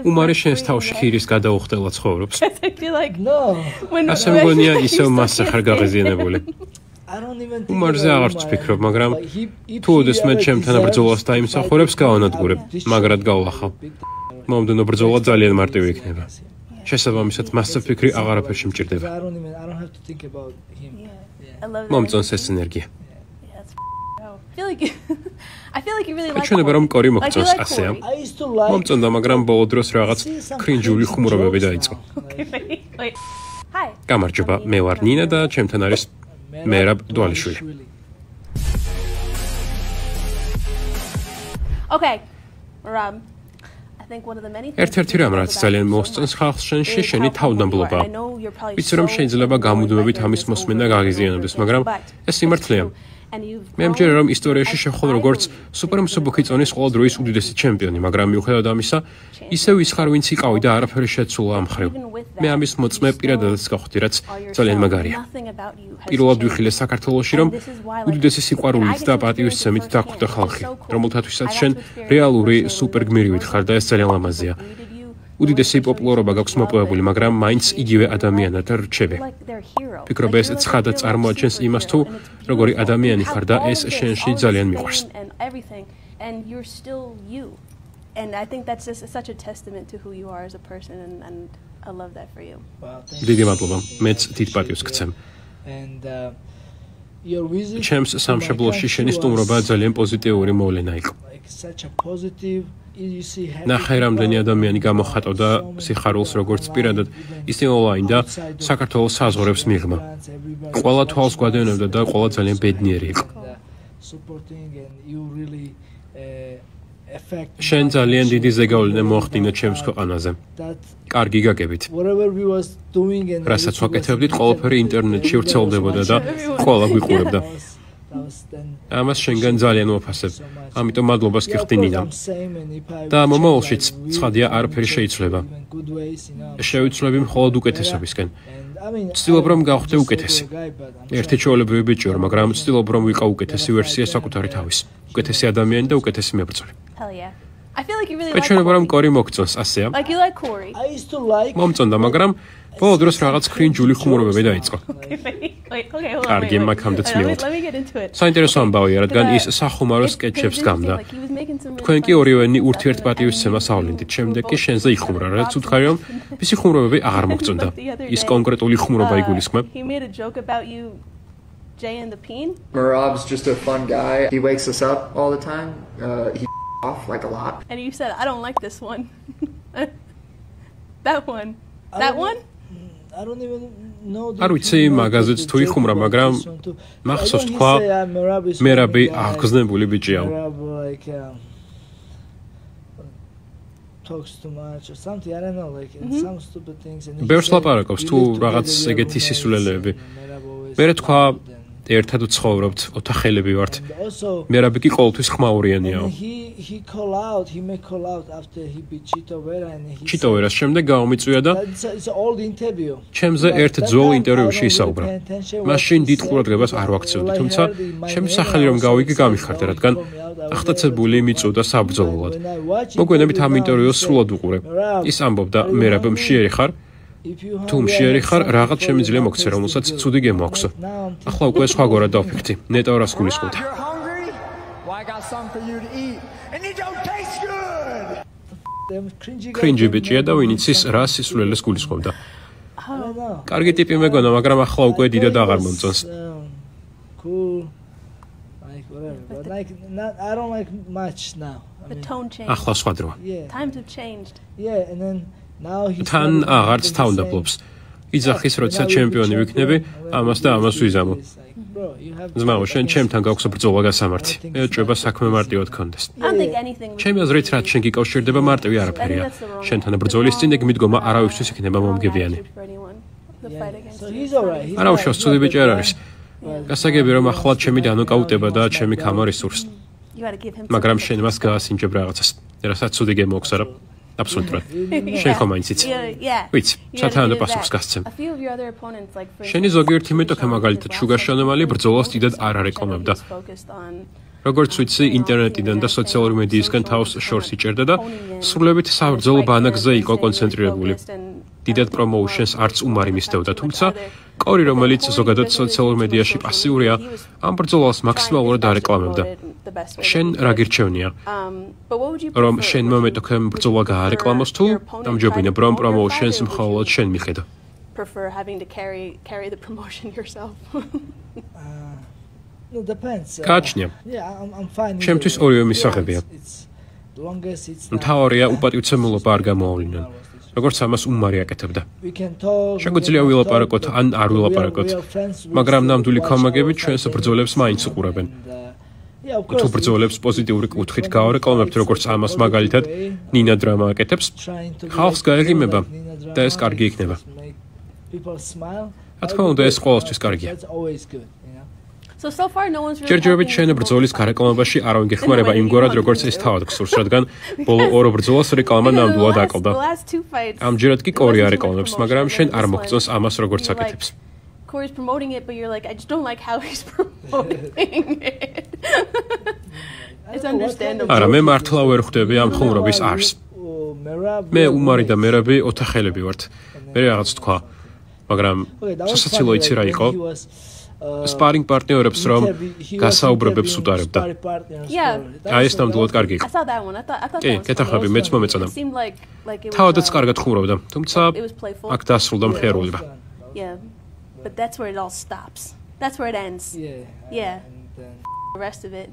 უმარი შენს თავში ხირის გადაუხდელად ცხოვრობს. ასე მგონია ისევ მასზე ხარ გაღიზიანებული. უმარზე აღარ ვფიქრობ, მაგრამ თუ ოდესმე ჩემთან ბრძოლას დაიმსახურებს, გავანადგურებ, მაგრად გავლახავ. მომდენო ბრძოლა ძალიან მარტივი იქნება. შესაბამისად, მასზე ფიქრი აღარაფერში მჭირდება. მომწონს ეს ენერგია. ეჩვენება რომ კორი მოგწონს ასეა. მომწონდა, მაგრამ ბოლო დროს რაღაც კრინჯული ხუმრობები დაიწყო. გამარჯობა, მე ვარ ნინა და ჩემთან არის მერაბ დვალიშვილი. ერთ-ერთი რამ, რაც ძალიან მოსწონს ხალხს შენში, შენი თავდამბლობაა. ვიცი რომ შეიძლება გამუდმებით ამის მოსმენა გაღიზიანებდეს, მაგრამ ეს სიმართლეა. მე მჯერა რომ ისტორიაში შევხვდ როგორც სუპერმსუბუქი წონის ყველა დროის უდიდესი ჩემპიონი, მაგრამ მიუხედავად ამისა, ისევ ის ხარ ვინც იყავი და არაფერი შეცვლა ამ მხრივ. მე ამის მოწმე პირადადაც გავხდი, რაც ძალიან მაგარია. პირველად ვიხილე საქართველოში, რომ უდიდესი სიყვარულით და პატივისცემით დაგვხვდა ხალხი, რომელთათვისაც შენ რეალური სუპერგმირივით ხარ და ეს ძალიან ლამაზია. უდიდესი პოპულარობა გაქვს მოპოვებული, მაგრამ მაინც იგივე ადამიანად რჩები. ფიქრობ ეს ცხადა წარმოაჩენს იმას თუ როგორი ადამიანი ხარ და ეს შენში ძალიან მიყვარს. დიდი მადლობა, მეც დიდ პატივს გცემ. ჩემს სამშობლოში შენი სტუმრობა ძალიან პოზიტიური მოვლენა იყო. ნახე რამდენი ადამიანი გამოხატავდა სიხარულს როგორც პირადად, ისე ონლაინ და საქართველოს საზღვრებს მიღმა. ყველა თვალს გვადევნებდა და ყველა ძალიან ბედნიერი იყო. შენ ძალიან დიდი ზეგავლენა მოახდინა ჩემს ქვეყანაზე. კარგი გაგებით. რასაც ვაკეთებდით, ყველაფერი ინტერნეტში ვრცელდებოდა და ყველა გვიყურებდა. ამას შენგან ძალიან ვაფასებ. ამიტომ მადლობას გიხდი ნინა. და მომავალშიც ცხადია არაფერი შეიცვლება. შევიცვლები მხოლოდ უკეთესობისკენ. ვცდილობ რომ გავხდე უკეთესი. ერთი ჩვეულებრივი ბიჭი ვარ, მაგრამ ვცდილობ რომ ვიყავ უკეთესი ვერსია საკუთარი თავის. უკეთესი ადამიანი და უკეთესი მებრძოლი. ეჩვენება რომ კორი მოგწონს, ასეა. მომწონდა, მაგრამ ბოლო დროს რაღაც კრინჯული ხუმრობები დაიწყო. კარგი, მაგამდეც მივიდეთ. საინტერესო ამბავია, რადგან ის სახუმარო სკეჩებს გამდა. თქვენ კი ორივენი ურთიერთპატივისცემას ავლენდით, შემდეგ კი შენზე იხუმრა, რაც უთხარი რომ მისი ხუმრობები აღარ მოგწონდა. ის კონკრეტული ხუმრობა იგულისხმებ. Merab's just a fun guy. He wakes us up all the time. He off like a lot. And you said, I don't like this one. That one. That one? არ ვიცი მაგაზეც თუ იხუმრა, მაგრამ მახსოვს თქვა მერაბი აღგზნებული ბიჭია. ბევრს ლაპარაკობს თუ რაღაც ეგეთი სისულელეები. მერე თქვა ერთად ვცხოვრობთ, ოთახელები ვართ. მერაბი კი ყოველთვის ხმაურიანიაო. ჩიტოვერას შემდეგ გაომიწვია და ჩემზე ერთ ძველ ინტერვიუში ისაუბრა. მაშინ დიდ ყურადღებას არ ვაქცევდი, თუმცა ჩემი სახელი რომ გავიგე გამიხარდა, რადგან ახტაცებული მიწოდა საბრძოლოდ. მოგვიანებით ამ ინტერვიუს სრულად უყურე. ის ამბობდა, მერაბ მშიერი ხარ? თუ მშიერი ხარ, რაღაც შემიძლია მოგცე, რომელსაც ცუდი გემოაქვსო. ახლა უკვე სხვაგვარად დავფიქრდი. ნეტო რას გულისხმობდა. კრინჯი ბიჭია და ვინიც ის რა სისულელეს გულისხმობდა. კარგი ტიპი მეგონა, მაგრამ ახლა უკვე დიდად აღარ მომწონს. ახლა სხვა დროა. თან აღარც თავდაბლობს. იძახის, როცა ჩემპიონი ვიქნები, ამას და ამას ვიზამო. ძმაო, შენ ჩემთან გაქვს ბრძოლა გასამართი. ეჭვება საქმე მარტივად გქონდეს. ჩემი აზრით, რაც შენ გიკავშირდება, მარტივი არაფერია. შენთან ბრძოლის წინ ეგ მიდგომა არავისთვის იქნება მომგებიანი. არა უშავს, ცუდი ბიჭი არ არის. გასაგები რომ ახლა ჩემი დანოკაუტება და ჩემი კამარი სურს. მაგრამ შენ მას გაასინჯებ რაღაცას. რასაც ცუდი გემოაქვს არა? აბსოლუტურად. შენ ხომ მაინც იცი? ვიცი, სათანადო პასუხს გასცემ. შენი ზოგიერთი მეტოქე მაგალითად შუგა შანომალი ბრძოლას დიდად არ არეკლამებდა. როგორც ვიცი, ინტერნეტიდან და სოციალური მედიისგან თავს შორს იჭერდა და სრულებით საბრძოლო ბანაკზე იყო კონცენტრირებული. დიდად პრომოუშენს არც უმარი მისდევდა, თუმცა კორი, რომელიც ზოგადად სოციალურ მედიაში პასიურია, ამ ბრძოლას მაქსიმალურად არეკლამებდა. შენ რა გირჩევნია? რომ შენ მომეტოქემ ბრძოლა გაარეკლამოს თუ დამჯობინებ რომ პრომოუშენს მხოლოდ შენ მიხედა? Prefer having to carry the promotion yourself. No, depends. Გააჩნია. Yeah, I'm fine. ჩემთვის ორივე მისაღებია. მთავარია უპატივცემულობა არ გამოავლინონ. როგორც ამას უმარი აკეთებდა. შეგვიძლია ვილაპარაკოთ ან არ ვილაპარაკოთ, მაგრამ ნამდვილი ქალმაგები ჩვენს ბრძოლებს მაინც უყურებენ. თუ ბრძოლებს პოზიტიური კუთხით გავარეკლამებთ, როგორც ამას მაგალითად ნინა დრამა აკეთებს, ხალხს გაეღიმება და ეს კარგი იქნება. რა თქმა უნდა, ეს ყოველთვის კარგია. So far no one's really ჯერჯერობით შენ ბრძოლის გარეკლამებაში არავინ გეხმარება იმგვარად, როგორც ეს თავად გსურს, რადგან ბოლო ორ ბრძოლას რეკლამა ნამდვილად აკლდა. ამჯერად კი კორი არეკლამებს, მაგრამ შენ არ მოგწონს ამას, როგორც აკეთებს. Corey's promoting it, but you're like, I just don't like how he's promoting it. It's understandable. არა, მე მართლა ვერ ხვდები ამ ხუმრობის არს. მე უმარი და მერაბი ოთახელები ვართ. მე რაღაც თქვა, მაგრამ სასაცილო იცი რა იყო? Sparring partnerებს რომ გასაუბრებებს უტარებდა. აი ეს ნამდვილად კარგი იყო. კი, გეთახები, მეც მომეწონა. თავადაც კარგად ხუმრობდა, თუმცა აქ დასრულდა მხიარულება. Yeah, but that's where it all stops. That's where it ends. Yeah. The rest of it.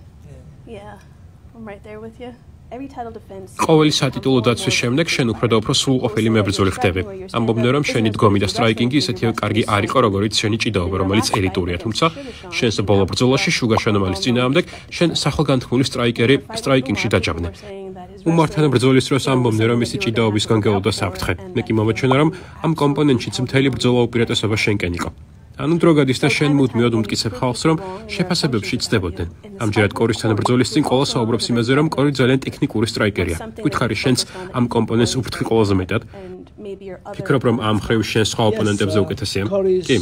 Yeah. I'm right there with you. Every title defense. ყოველი სატიტულო დაცვის შემდეგ შენ უფრო და უფრო სრულყოფილი მებრძოლი ხდები. ამბობდნენ რომ შენი დგომი და სტრაიკინგი ისეთივე კარგი არ იყო, როგორიც შენი ჭიდაობა, რომელიც ელიტურია, თუმცა შენს ბოლო ბრძოლაში შუგა შენომალის წინააღმდეგ შენ სახელგანთქმული სტრაიკერი სტრაიკინგში დაჯაბნე. უმართან ბრძოლის დროს ამბობდნენ რომ ისი ჭიდაობისგან გეულდა საფრთხე. მე კი მომეჩვენა რომ ამ კომპონენტშიც მთელი ბრძოლა უპირატესობა შენკენ იყო. ანუ დრო გადის და შენ მუდმივად უმტკიცებ ხალხს რომ შეფასებებში ცდებოდნენ. ამჯერად კორისთან ბრძოლის წინ ყველა საუბრობს იმაზე რომ კორი ძალიან ტექნიკური სტრაიკერია. გითხარი შენს ამ კომპონენტს უფრთხი ყველაზე მეტად. ფიქრობ რომ ამ ხრივ შენ სხვა ოპონენტებზე უკეთესია? კი.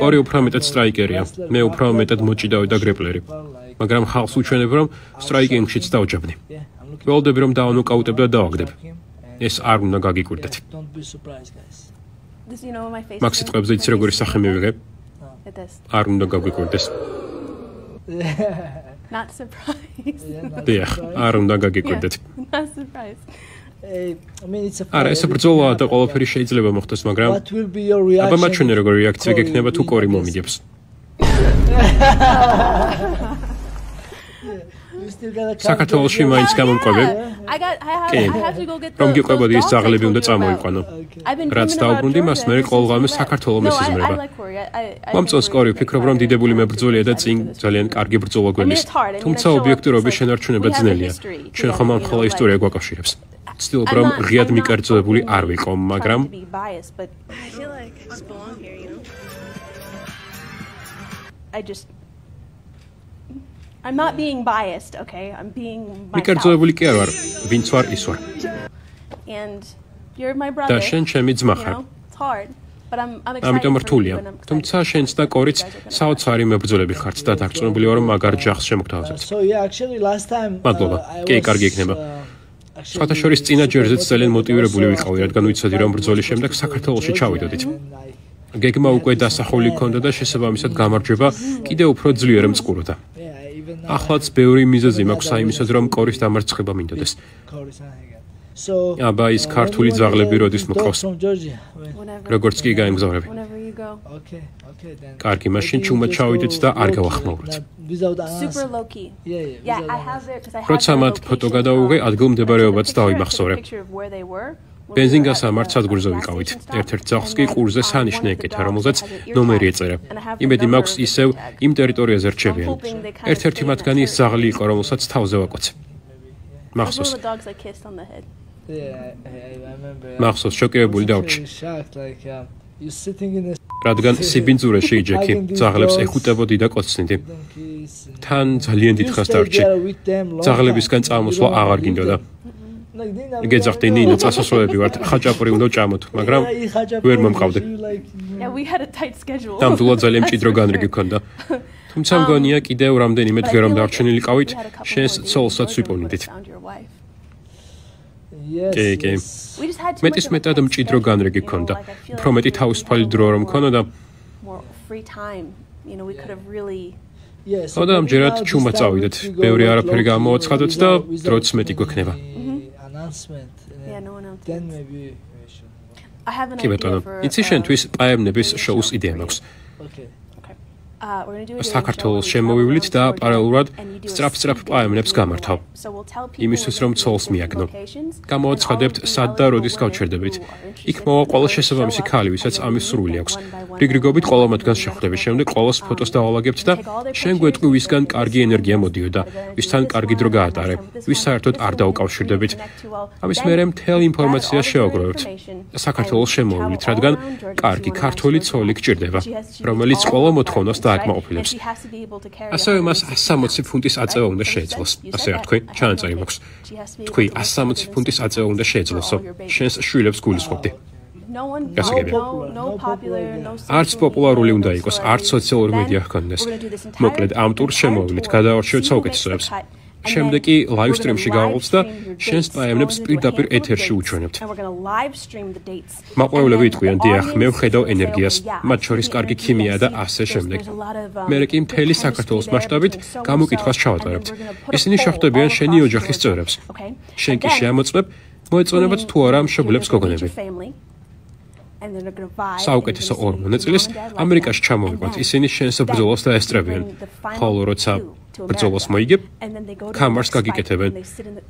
კორი უფრო მეტად სტრაიკერია. მე უფრო მეტად მოჭიდავი და გრეპლერი. მაგრამ ხალხს უჩვენებ რომ სტრაიკინგშიც დავჯაბნი. ველოდები რომ დავანოკაუტებ და დავაგდებ. ეს არ უნდა გაგიკვირდეთ. მაგ სიტყვებზე იცი როგორი სახე მივიღე? არ უნდა გაგვიკვირდეს. Not surprised. დიახ, არ უნდა გაგიკვირდეთ. Not surprised. არა, ეს ბრძოლაა და ყველაფერი შეიძლება მოხდეს, მაგრამ აბა მაჩვენე როგორი რეაქცია გექნება თუ კორი მომიდებს. საქართველოში მაინც გამომყვები? კი, რომ გიყვებოდი ის ძაღლები უნდა წამოიყვანო. რაც დაუბრუნდი მას, მე ყოველგვარი საქართველოს მესიზმრება. მომწონს კორი, ვფიქრობ რომ დიდებული მებრძოლია და წინ ძალიან კარგი ბრძოლა გველის. თუმცა ობიექტურობის შენარჩუნება ძნელია. ჩვენ ხომ ამ ხოლმე ისტორია გვაკავშირებს. ვცდილობ რომ ღიად მიკერძოებული არ ვიყო, მაგრამ I'm not being biased, okay? I'm being myself. მიკერძოებული კი არ ვარ, ვინც ვარ ის ვარ. And you're my brother. და შენ ჩემი ძმა ხარ. It's hard, but I'm excited. ამიტომ რთულია. თუმცა შენც და კორიც საოცარი მებრძოლები ხართ და დარწმუნებული ვარ რომ მაგარ ჯახს შემოგთავაზებთ. So yeah, actually last time მადლობა. კი, კარგი იქნება. სხვათა შორის წინა ჯერზეც ძალიან მოტივირებული ვიყავი, რადგან ვიცოდი რომ ბრძოლის შემდეგ საქართველოში ჩავიდოდით. გეგმა უკვე დასახული ქონდა და შესაბამისად გამარჯვება კიდევ უფრო ძლიერ მწყუროდა. ახლაც ბევრი მიზეზი მაქვს აიმისად რომ კორის დამარცხება მინდოდეს. აბა ის ქართული ძაღლები როდის მოყავს? როგორც კი გაემგზავრები. კარგი, მაშინ ჩუმად ჩავიდეთ და არ გავახმაუროთ. Super low key. Yeah, I have it because I have. როცა მათ ფოტო გადავუღე, ადგილმდებარეობაც დავიმახსოვრე. ბენზინგასა მართ სადგურზე ვიყავით. ერთ-ერთ ძაღლს კი ყურზე სანიშნე ეკეთა, რომელზეც ნომერი ეწერა. იმედი მაქვს ისევ იმ ტერიტორიაზე რჩებიან. ერთ-ერთი მათგანი ის ძაღლი იყო, რომელსაც თავზე ვაკოცე. მახსოვს. მახსოვს, შოკირებული დავრჩი. რადგან სიბინძურეში იჯექი, ძაღლებს ეხუტებოდი და კოცნიდი. თან ძალიან დიდხანს დავრჩი. ძაღლებისგან წამოსვლა აღარ გინდოდა. გეძახდი ნინო, წასასვლელები ვართ, ხაჭაპური უნდა ვჭამოთ, მაგრამ ვერ მომყავდი. Yeah, we had a tight schedule. ნამდვილად ძალიან მჭიდრო განრიგი ჰქონდა. თუმცა მგონია კიდევ რამდენიმე დღე რომ დარჩენილიყავით, შენს ცოლსაც ვიპოვნიდით. კი. მეტის მეტად მჭიდრო განრიგი გქონდა. უფრო მეტი თავისუფალი დრო რომ მქონოდა. ხოდა ამჯერად ჩუმად წავიდეთ. ბევრი არაფერი გამოაცხადოთ და დროც მეტი გვექნება. კი ბატონო, იცი შენთვის პაემნების შოუს იდეა მაქვს. საქართველოს შემოვივლით და პარალელურად სწრაფ პაემნებს გამართავ. იმისთვის რომ ცოლს მიაგნო. გამოაცხადებთ სად და როდის გავჩერდებით. იქ მოვა ყველა შესაბამისი ქალი, ვისაც ამის სურვილი აქვს. რიგრიგობით ყველა მათგანს შეხვდები, შემდეგ ყოველს ფოტოს დავალაგებთ და შენ გვეტყვი ვისგან კარგი ენერგია მოდიოდა, ვისთან კარგი დრო გაატარე, ვის საერთოდ არ დაუკავშირდებით. ამის მერე მთელ ინფორმაციას შევაგროვებთ. საქართველოს შემოვივლით, რადგან კარგი ქართველი ცოლი გჭირდება, რომელიც ყველა მოთხოვნას დააკმაყოფილებს. ასევე მას 160 ფუნტის აწევა უნდა შეეძლოს. ასე არ თქვი, ჩანაწერი მაქვს. თქვი 160 ფუნტის აწევა უნდა შეეძლოსო. შენს შვილებს გულისხმობდი. არც პოპულარული უნდა იყოს, არც სოციალური მედია ჰქონდეს. მოკლედ, ამ ტურს შემოვივლით, გადავარჩიოთ საუკეთესოებს. შემდეგ კი ლაივ სტრიმში გავავალთ და შენს პაემნებს პირდაპირ ეთერში უჩვენებთ. მაყურებლები იტყვიან, დიახ, მე ვხედავ ენერგიას, მათ შორის კარგი ქიმია და ასე შემდეგ. მერე კი მთელი საქართველოს მასშტაბით გამოკითხვას ჩავატარებთ. ისინი შეხვდებიან შენი ოჯახის წევრებს. შენ კი შეამოწმებ, მოეწონებათ თუ არა მშობლებს გოგონები. საუკეთესო ორ მონაწილეს ამერიკაში ჩამოვიყვანთ. ისინი შენს ბრძოლას დაესწრებიან. ხოლო როცა ბრძოლას მოიგებ, კამარს გაგიკეთებენ.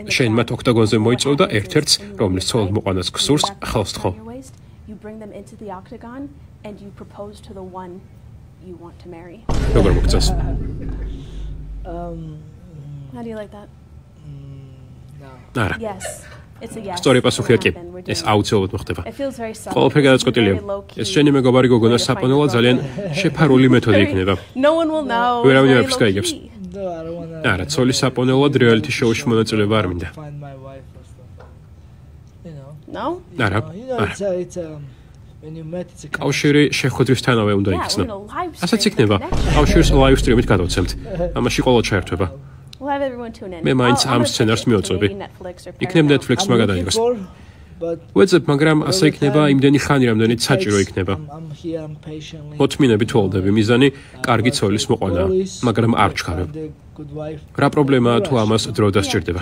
შენ მათ ოქტაგონზე მოიწევ და ერთ-ერთს, რომლის ცოლად მოყვანას გსურს, ხელს თხოვ. როგორ მოგწონს? არა. სწორი პასუხია კი. ეს აუცილებლად მოხდება. ყველაფერი გადაწყვეტილია. ეს შენი მეგობარი გოგონა საპონელად ძალიან შეფარული მეთოდი იქნება. ვერავინ არ ფსკაიგებს. არა, ცოლი საპონელად რეალიტი შოუში მონაწილეობა არ მინდა. არა. კავშირი შეხვედრისთანავე უნდა იქცნო. ასეც იქნება. კავშირს ლაივ სტრიმით გადავცემთ. ამაში ყველა ჩაერთვება. მე მაინც ამ სცენარს მივაწვევი. იქნებ Netflix-მა გადაიღოს. ვეძებ, მაგრამ ასე იქნება იმდენი ხანი, რამდენიც საჭირო იქნება. მოთმინებით ველოდები, მიზანი კარგი ცოლის მოყვანაა, მაგრამ არ ვჩქარებ. რა პრობლემაა თუ ამას დრო დასჭირდება?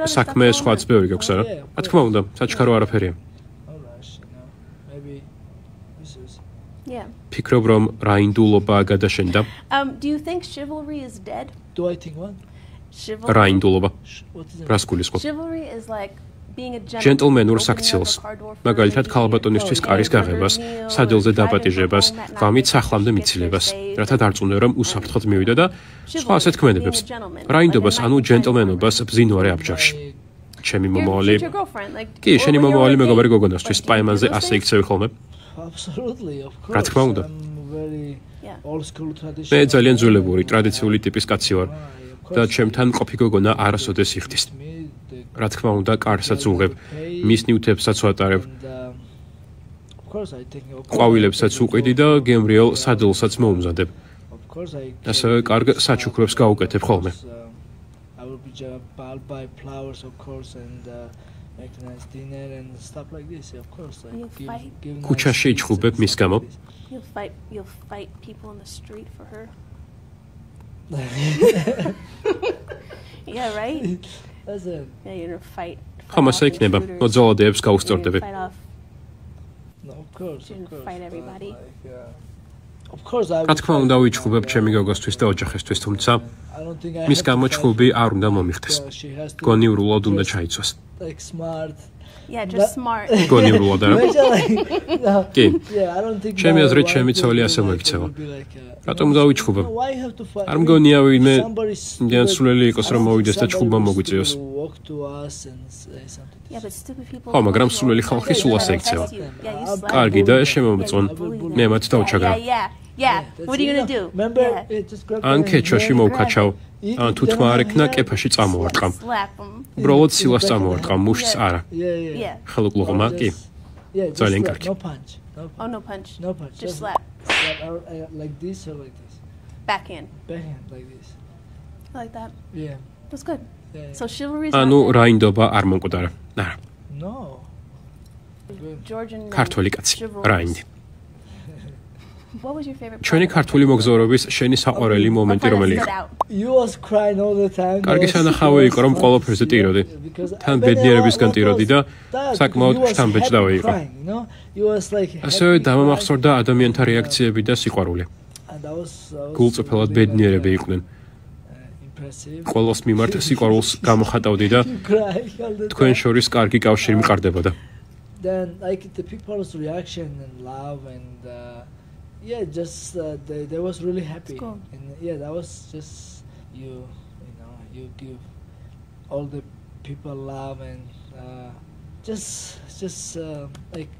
საქმე სხვაც ბევრი გაქვს, არა? რა თქმა უნდა, საჩქარო არაფერია. ფიქრობ, რომ რაინდულობა გადაშენდა? რაინდულობა. რას გულისხმობ? ჯენტლმენურ საქციელს. მაგალითად, ქალბატონისთვის კარის გაღებას, სადილზე დაპატიჟებას, ღამით სახლამდე მიცილებას, რათა დარწმუნო რომ უსაფრთხოდ მივიდა და სხვა ასეთ ქმედებებს. რაინდობას, ანუ ჯენტლმენობას ბზინვარე აბჯარში. ჩემი მომავალი. კი, შენი მომავალი მეგობარი გოგონასთვის პაემანზე ასე იქცევი ხოლმე? რა თქმა უნდა. მე ძალიან ძველებური, ტრადიციული ტიპის კაცი ვარ და ჩემთან ყოფი გოგონა არასოდეს იხდის. რა თქმა უნდა, კარსაც უღებ, მის ნივთებსაც ვატარებ. ყვავილებსაც უყიდი და გემრიელ სადილსაც მოუმზადებ. ასევე კარგ საჩუქრებს გაუკეთებ ხოლმე. ქუჩაში იჩხუბებ მის გამო. ხომ ასე იქნება, მოძალადეებს გაუსწორდები. რა თქმა უნდა, ვიჩხუბებ ჩემი გოგოსთვის და ოჯახისთვის, თუმცა მის გამო ჩხუბი არ უნდა მომიხდეს. გონივრულად უნდა ჩაიცვას. გონივრულად არა? კი. ჩემი აზრით, ჩემი ცოლი ასე მოიქცევა. რატომ დავიჩხუბებ? არ მგონია ვინმე განსულელი იყოს, რომ მოვიდეს და ჩხუბმა მოგვიწევს. ხო, მაგრამ სულელი ხალხი სულ ასე იქცევა. კარგი და შემომწონ. მე მათ დავჩაგრა. ან ქეჩაში მოვქაჩავ, ან თუ თმა არ ექნა, კეფაში წამოვარტყამ. უბრალოდ სილას წამოვარტყამ, მუშს არა. ხელუკლუღმა კი. ძალიან კარგი. Oh, no punch. No punch. Just slap. Like this or like this. Backhand. Backhand like this. I like that. Yeah. That's good. Yeah. So chivalry is ანუ რაინდობა არ მომკვდარა. არა. No. Georgian. ქართული კაცი. რაინდი. What was your favorite? ჩვენი ქართული მოგზაურობის შენი საყვარელი მომენტი რომელი იყო? You was crying all the time. კარგი სანახავი იყო რომ ყველაფერზე ტიროდი. თან ბედნიერებისგან ტიროდი და საკმაოდ შთამბეჭდავი იყო. ასევე დამამახსოვრდა ადამიანთა რეაქციები და სიყვარული. გულწრფელად ბედნიერები იყვნენ. ყველას მიმართ სიყვარულს გამოხატავდი და თქვენ შორის კარგი კავშირი მყარდებოდა. Then like the people's reaction and love and yeah, just they was really happy. Cool. And yeah, that was just you know, you give all the people love and just like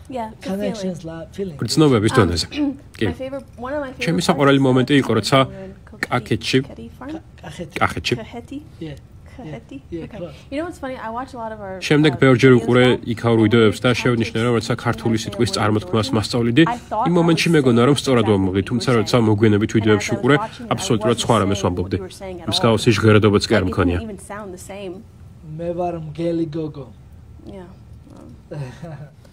Yeah. connections, love, feeling. გრძნობების დონეზე. კი. My favorite, one of my favorite. ჩემი საყვარელი მომენტი იყო, როცა კახეთში. კახეთში. Yeah. Kaheti? Yeah, Okay. close. You know what's funny? I watch a lot of our შემდეგ ბევრჯერ videos უყურე now. იქაურ ვიდეოებს და შევნიშნე რომ როცა ქართული სიტყვის წარმოთქმას მასწავლიდი, იმ მომენტში მეგონა რომ სწორად ვამბობდი, თუმცა როცა მოგვიანებით ვიდეოებში უყურე, აბსოლუტურად სხვა რამეს ვამბობდი. მსგავსი ჟღერადობაც კი არ მქონია. Even sound the same. მე ვარ მგელი გოგო. Yeah.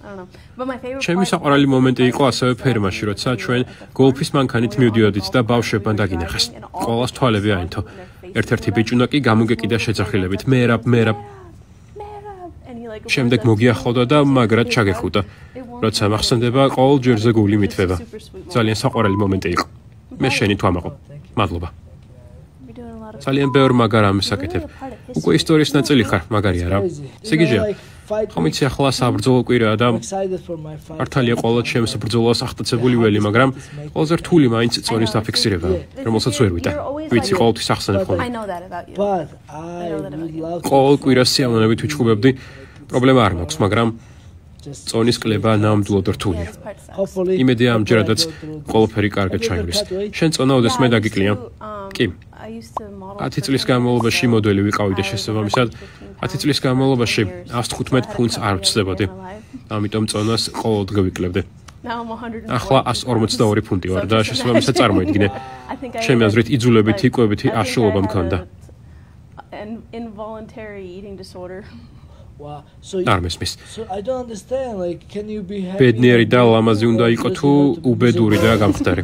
I don't know. But my favorite ჩემი საყვარელი მომენტი იყო ასევე ფერმაში, როცა ჩვენ გოლფის მანქანით მივდიოდით და ბავშვებმა დაგინახეს. ყველას თვალები აინთო. ერთ-ერთი ბიჭუნა კი გამოგეკიდა შეძახილებით. მერაბ. შემდეგ მოგიახლოვდა და მაგრად ჩაგეხუტა. როცა მახსენდება, ყოველ ჯერზე გული მithვება. ძალიან საყვარელი მომენტი იყო. მე შენი თვამაყო. მადლობა. ძალიან ბევრ მაგარ ამის აკეთებ. უკვე ისტორიის ნაწილი ხარ, მაგარი არა? სიგიჟეა. ხომ იცი ახლა საბრძოლო კვირაა და მართალია ყველა ჩემს ბრძოლას აღტაცებული ველი, მაგრამ ყველაზე რთული მაინც წონის დაფიქსირებაა, რომელსაც ვერ ვიტან. ვიცი, ყოველთვის ახსენებ ხოლმე. I know that about you. But I would love to ყოველ კვირას სიამოვნებით ვიჩხუბებდი, პრობლემა არ მაქვს, მაგრამ წონის კლება ნამდვილად რთულია. This part sucks. hopefully იმედია ამჯერადაც ყველაფერი კარგად ჩაივლის. შენ წონა ოდესმე დაგიკლია? კი. I used to model 10 წლის განმავლობაში მოდელი ვიყავი და შესაბამისად 10 წლის განმავლობაში 115 ფუნტს არ ვწდებოდი. ამიტომ წონას ყოველდღე ვიკლებდი. Now I'm 100. ახლა 142 ფუნტი ვარ და შესაბამისად წარმოიდგინე. ჩემი აზრით იძულებითი იკვებითი აშლილობა მქონდა. An involuntary eating disorder. wow. არ მესმის. So I don't understand, like can you be happy? ბედნიერი და ლამაზი უნდა იყო თუ უბედური და გამხდარი.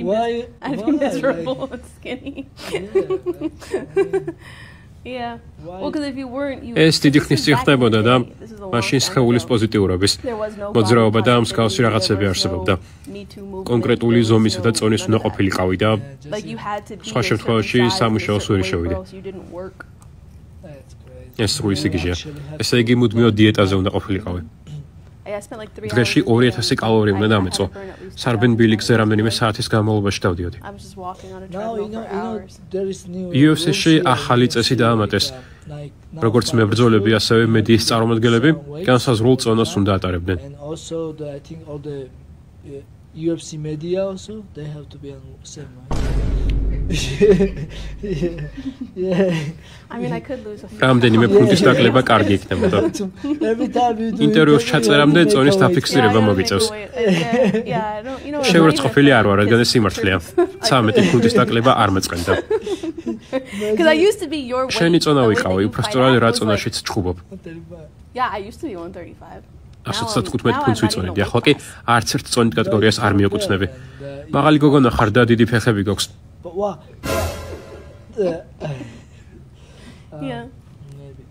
Why? I'd be miserable and skinny. Yeah. Well, because if you weren't, you. ეს დიდი ხნის წინ ხდებოდა და მაშინ სხეულის პოზიტიურობის მოძრაობა და მსგავსი რაღაცები არსებობდა. კონკრეტული ზომისა და წონის უნდა ყოფილიყავი და სხვა შემთხვევაში სამუშაოს ვერ შევიდე. ეს სრული სიგიჟეა. ესე იგი მუდმივად დიეტაზე უნდა ყოფილიყავი. დღეში 2000 კალორია უნდა დამეწო. სარბენბილი გზა რამდენიმე საათის განმავლობაში დავდიოდი. Now you know there is new UFC-ში ახალი წესი დაამატეს. როგორც მებრძოლები, ასევე მედიის წარმომადგენლები განსაზღვრულ წონას უნდა ატარებდნენ. and also I think all the UFC media also they have to be on same yeah. I mean, I could lose a few. რამდენიმე ფუნტის დაკლება კარგი იქნებოდა. Every time you do ინტერვიუს ჩაწერამდე წონის დაფიქსირება მოგიწევს. Yeah, I don't, you know. შეურაცხყოფილი არ ვარ, რადგან ეს სიმართლეა. 13 ფუნტის დაკლება არ მეწყენდა. Because I used to be your weight. შენი წონა the weight ვიყავი, that you უბრალოდ fight რა at was წონაშიც ჩხუბობ. Yeah, I used to be 135. 115 ფუნტს ვიწონებდი, ახლა კი არც ერთ წონით კატეგორიას არ მიეკუთვნები. მაღალი გოგონა ხარ და დიდი ფეხები გოქვს. But what? Yeah. Maybe.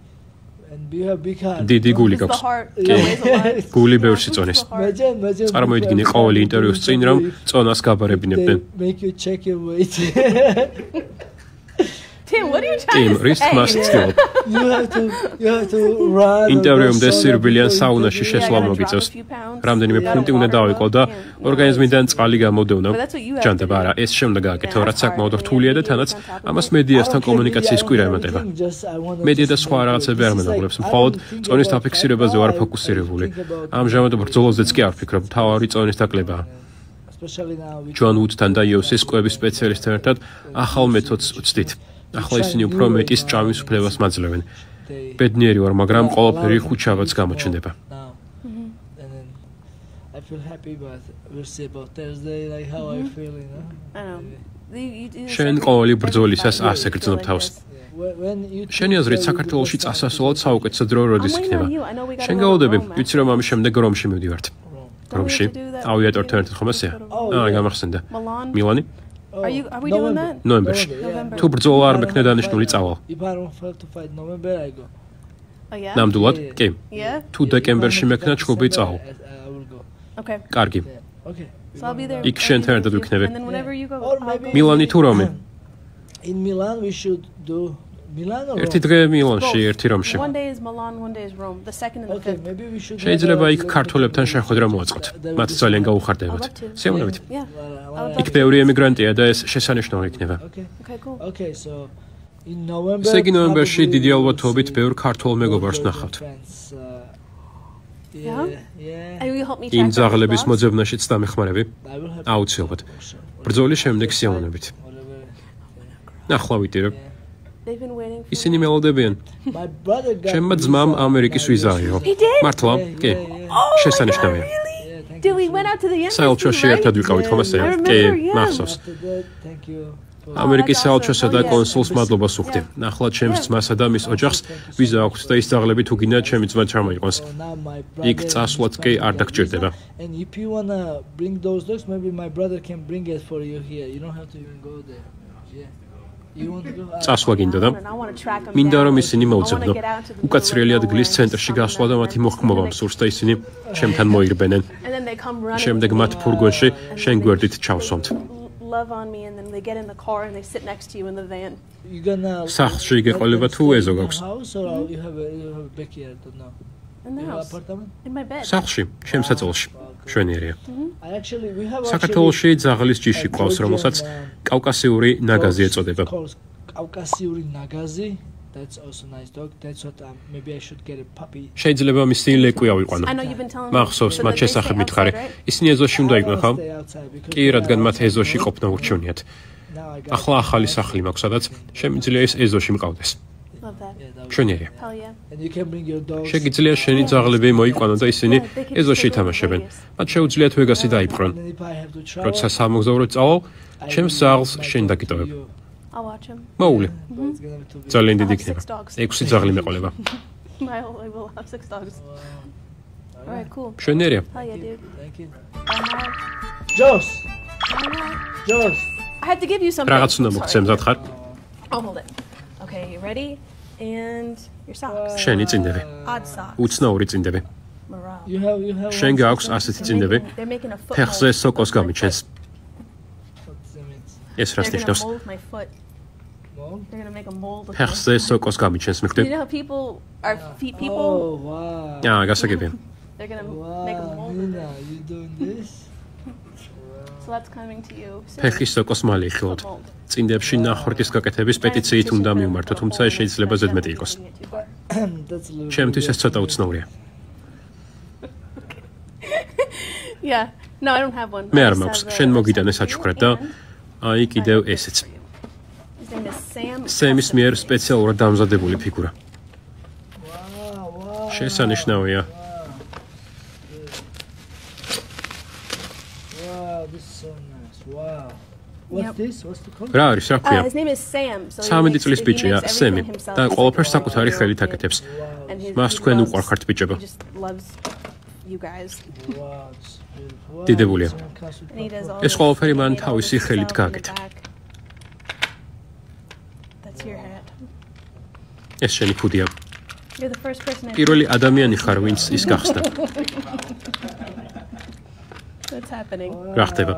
And you have big heart. დიდი გული Because the გოქვს. heart weighs a lot. გული ბევრს იწონის. Imagine. წარმოიდგინე ყოველი ინტერვიუს წინ რომ წონას გაბარებინებდნენ. They make you check your weight. Tim, what are you Tim, trying to wrist say? must skill. you have to run. ინტერვიუმდე სირბილიან საუნაში შესვლა მოგიწევს. რამდენიმე ფუნტი უნდა დავიყო და ორგანიზმიდან წყალი გამოდევნა. ჯანდება არა, ეს შემდა გააკეთო, რაც საკმაოდ რთულია და თანაც ამას მედიასთან კომუნიკაციის კვირა ემატება. მედია და სხვა რაღაცები არ მენაყოლებს, მხოლოდ წონის დაფიქსირებაზე ვარ ფოკუსირებული. ამჟამად ბრძოლაზეც კი არ ვფიქრობ, თავარი წონის დაკლებაა. ჯონ უუდთან და UFC-ის კვების სპეციალისტთან ერთად ახალ მეთოდს ვცდით. ახლა ისინი უფრო მეტის ჭამის უფლებას მაძლევენ. ბედნიერი ვარ, მაგრამ ყველაფერი ხუჩაბაც გამოჩნდება. feel happy, but we'll see about Thursday, like how I feel, you know. I know. შენ ყოველი ბრძოლისას ასე გრძნობ თავს. შენი აზრით საქართველოში წასასვლელად საუკეთესო დრო როდის იქნება? შენ გაოდები, ვიცი რომ ამის შემდეგ რომში მივდივართ. რომში? ავიატორთან ერთად ხომ ასეა? გამახსენდა. მილანი? Are we doing that? ნოემბერში. თუ ბრძოლა არ მექნა დანიშნული წავალ. If I don't feel to fight November, I go. Oh yeah. ნამდვილად? კი. Yeah. თუ დეკემბერში მექნა ჩხუბი წავალ. I will go. Okay. კარგი. Okay. So I'll be there. იქ შენთან ერთად ვიქნები. And then whenever you go. Or maybe მილანი თუ რომი? In Milan we should do Milan or ერთი დღე მილანში, ერთი რომში. One day is Milan, one day is Rome. The second and the Okay, fifth. maybe we should შეიძლება იქ ქართველებთან შეხვედრა მოაწყოთ. მათ ძალიან გაუხარდებათ. სიამოვნებით. Yeah. იქ ბევრი ემიგრანტია და ეს შესანიშნავი იქნება. Okay. Okay, cool. Okay, so in November. ესე იგი ნოემბერში დიდი ალბათობით ბევრ ქართველ მეგობარს ნახავთ. Yeah. And will you help me იმ track ძაღლების down the მოძებნაშიც დამეხმარები? I will have აუცილებლად. ბრძოლის შემდეგ სიამოვნებით. ნახლა ვიტირებ. dogs? They've been waiting for ისინი მელოდებიან. My brother got ჩემმა ძმამ ამერიკის ვიზა აიღო. He did? მართლა? კი. შესანიშნავია. Dude, we went out to the embassy, საელჩოში right? ერთად ვიყავით ხომ ასე? I კი, remember, yeah. მახსოვს. Thank you. ამერიკის that's საელჩოსა awesome. და Oh, yeah. კონსულს მადლობას ვუხდი. ნახლა ჩემს ძმასა და მის ოჯახს ვიზა აქვს და ის ძაღლები თუ გინდა ჩემი ძმა ჩამოიყვანს. So now my იქ brother წასვლაც is კი არ finding დაგჭირდება. visa, and if you wanna bring those dogs, maybe my brother can bring it for you here. You don't have to even go there. Yeah. You want to go? წასვლა გინდა და And I want to track them მინდა down. რომ ისინი I want to მოუწევდო. get out to the უკაცრიელი middle of ადგილის nowhere ცენტრში and გასვლა და summon მათი them. მოხმობა მსურს და ისინი ჩემთან მოირბენენ. And then they come running. შემდეგ მათ ფურგონში შენ გვერდით ჩავსვამთ. Love on me, and then they get in the car and they sit next to you in the van. You gonna სახლში გეყოლება თუ ეზო გაქვს? house or you have a backyard or no? In the You have house. apartment? In my bed. სახლში, შემსაწოლში. შვენიერია. I actually we have საქართველოში ძაღლის ჯიში ყავს, რომელსაც კავკასიური ნაგაზი ეწოდება. კავკასიური ნაგაზი. That's also nice dog. That's what maybe I should get a puppy. შეიძლება მისი ლეკვი ავიყვანო. I know you've been telling me. მახსოვს but მათ they stay შესახებ outside, მითხარი. right? ისინი ეზოში უნდა იყვნენ, ხო? Stay outside because კი, რადგან მათ ეზოში ყოფნა ურჩევნიათ. now I got ახლა ახალი სახლი მაქვს, სადაც შემიძლია ის ეზოში მყავდეს. Love that. შვენიერია. Hell yeah. and you can bring your dogs. შეგიძლია შენი ძაღლები მოიყვანო და ისინი ეზოში ითამაშებენ. მათ შეუძლიათ ვეგასი დაიპყრონ. And then if I have to travel, როცა სამოგზაუროდ წავალ, ჩემს ძაღლს შენ დაგიტოვებ. I'll watch him. მოულე. It's gonna be too big. ძალიან I'll დიდი have იქნება. 6 dogs. 6 ძაღლი მეყოლება. I will have 6 dogs. All right, cool. შვენიერია. Hell yeah, dude. Thank you. Joss. Joss. Joss. I have to give you something. რაღაც უნდა მოგცე მზად ხარ? Oh, hold it. Okay, you ready? And your socks. შენი წინდები. Odd socks. უცნაური წინდები. Morale. You have შენ one გაქვს sister? ასეთი წინდები. They're making a foot ფეხზე mold. სოკოს გამიჩენს. What's the means? ეს რას They're gonna ნიშნავს? mold my foot. Mold? They're gonna make a mold of ფეხზე სოკოს გამიჩენს, me. მიხდი? You know how people are feet people? Oh wow. გასაგებია. They're gonna Wow, make a mold of Nina, it. you doing this? So that's coming to you soon. ფეხის სოკოს მალე იხილოთ. Foot mold. წინდებში ნახორტის გაკეთების პეტიციით უნდა მივმართო, თუმცა ეს შეიძლება ზედმეტი იყოს. That's a little ჩემთვის ეს ცოტა უცნაურია. Yeah. No, I don't have one. მე I არ just მაქვს. have the- შენ the მოგიტანე stuff for you, საჩუქრად და and აი კიდევ ესეც. His name is Sam. სემის მიერ სპეციალურად დამზადებული ფიგურა. Wow, wow. შესანიშნავია. Wow, this is so nice. Wow. What's Yep. this? What's the color? რა არის, რა ქვია? His name is Sam. So he 13 makes- წლის he ბიჭია, makes სემი. everything himself. და He's ყველაფერს like a საკუთარი little ხელით kid. აკეთებს. And his- მას he თქვენ loves- უყვარხართ ბიჭებო. He just loves you guys. Wow, it's beautiful. Wow, დიდებულია. someone comes with And he does all ეს this. ყველაფერი მან He made all თავისი this ხელით himself in the გააკეთა. back. That's your hat. ეს შენი ფუდია. You're the first person I პირველი ადამიანი ხარ, ვინც ის გახსნა. What's happening? რა ხდება?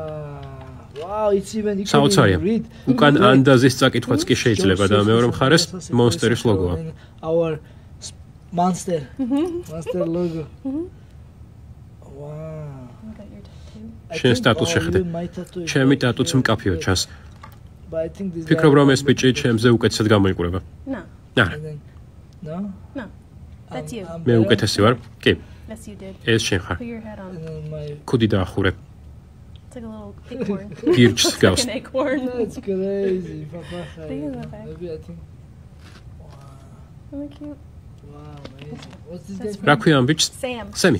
Wow, it's even you can საოცარია. even read. უკან ანდაზის წაკითხვაც კი შეიძლება და მეორე მხარეს მონსტერის ლოგოა. Our monster. Monster logo. Wow. You got your tattoo. I შენ think- სტატუს oh, შეხედე. even my tattoo is ჩემი very ტატუც cute. მკაფიო ჩანს. But I think this ფიქრობ guy- რომ ეს ბიჭი ჩემზე უკეთესად გამოიყურება. No, არა, And then- No? no. That's you. I'm მე better. უკეთესი ვარ. კი, Yes, you did. ეს შენ ხარ. Put your hat on. And then my ქუდი დაახურე. It's like a little acorn. გირჩს It's გავს. like an acorn. That's crazy. Papa. Think of that. Maybe I think. Really cute. რა ქვია ამ ბიჭს? სემი.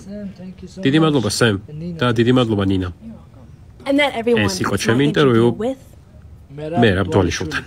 დიდი მადლობა სემ და დიდი მადლობა ნინა. ეს იყო ჩემი ინტერვიუ მერაბ დვალიშვილთან.